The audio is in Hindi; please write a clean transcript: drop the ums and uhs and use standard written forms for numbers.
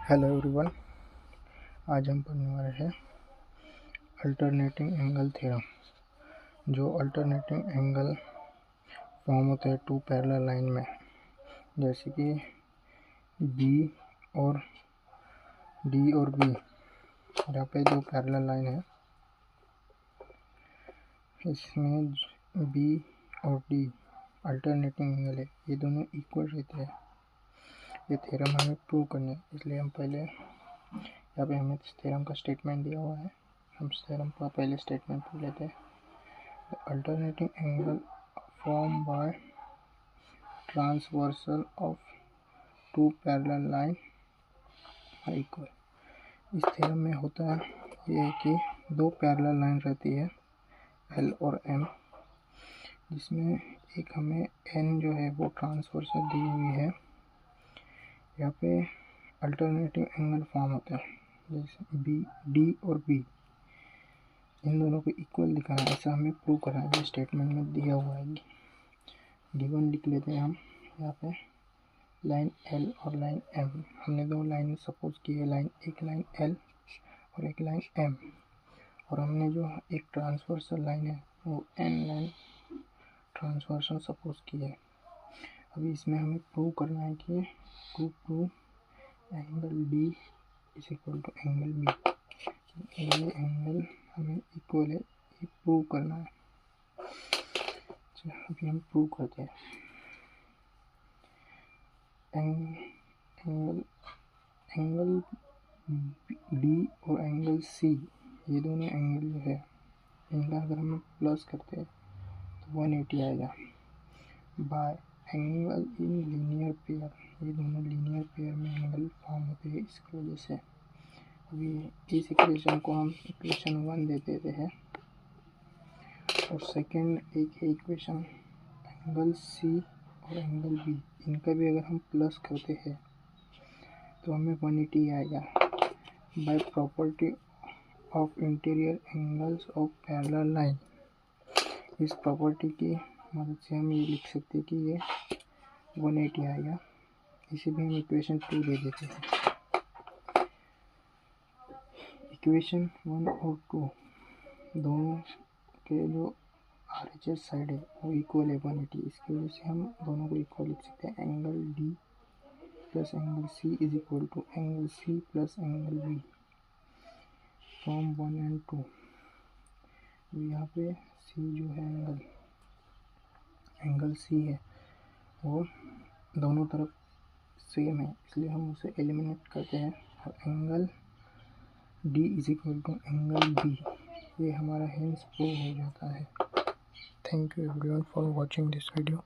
हेलो एवरीवन, आज हम पढ़ने वाले हैं अल्टरनेटिंग एंगल थ्योरम। जो अल्टरनेटिंग एंगल फॉर्म होते हैं टू पैरेलल लाइन में, जैसे कि बी और डी और बी। यहाँ पे दो पैरेलल लाइन है, इसमें बी और डी अल्टरनेटिंग एंगल है, ये दोनों इक्वल रहते हैं। ये थ्योरम हमें प्रूव करना है, इसलिए हम पहले यहाँ पे हमें थ्योरम का स्टेटमेंट दिया हुआ है। हम थ्योरम का पहले स्टेटमेंट पढ़ लेते हैं। The alternating angle form by transversal of two parallel line are equal. इस थ्योरम में होता है ये है कि दो पैरेलल लाइन रहती है एल और एम, जिसमें एक हमें एन जो है वो ट्रांसवर्सल दी हुई है। यहाँ पे अल्टरनेटिंग एंगल फॉर्म होता है, जैसे बी डी और बी इन दोनों को इक्वल दिखाना है, ऐसा हमें प्रूव करना है। ये स्टेटमेंट में दिया हुआ है। गिवन लिख लेते हैं हम। यहाँ पे लाइन एल और लाइन एम, हमने दो लाइन सपोज की है, एक लाइन एल और एक लाइन एम, और हमने जो एक ट्रांसवर्सल लाइन है वो एन लाइन ट्रांसवर्सल सपोज की है। अभी इसमें हमें प्रूव करना है कि to prove angle D is equal to angle B. ये एंगल हमें इक्वल है, ये प्रूव करना है। अभी हम प्रूव करते हैं। एंगल डी और एंगल सी, ये दोनों एंगल जो है इनका अगर हम प्लस करते हैं तो 180 आएगा। Bye angle in linear pair, ये दोनों लीनियर पेयर में एंगल फॉर्म होते हैं, इसकी वजह से। अभी इस इक्वेशन को हम इक्वेशन 1 दे देते हैं, और सेकंड एक है इक्वेशन एंगल सी और एंगल बी, इनका भी अगर हम प्लस करते हैं तो हमें 180 आएगा। By property of interior angles of parallel line, इस प्रॉपर्टी की मदद से हम ये लिख सकते हैं कि ये 180 आएगा। इसे भी हम इक्वेशन 2 दे देते हैं। इक्वेशन 1 और 2 दोनों के जो RHS साइड है वो इक्वल है 180, इसकी वजह से हम दोनों को इक्वल लिख सकते हैं। Angle D plus angle C is equal to angle C plus angle B from 1 and 2। यहाँ पे सी जो है एंगल सी है वो दोनों तरफ सेम है, इसलिए हम उसे एलिमिनेट करते हैं, और angle D is equal to angle B, ये हमारा हेंस प्रूव हो जाता है। Thank you everyone for watching this video.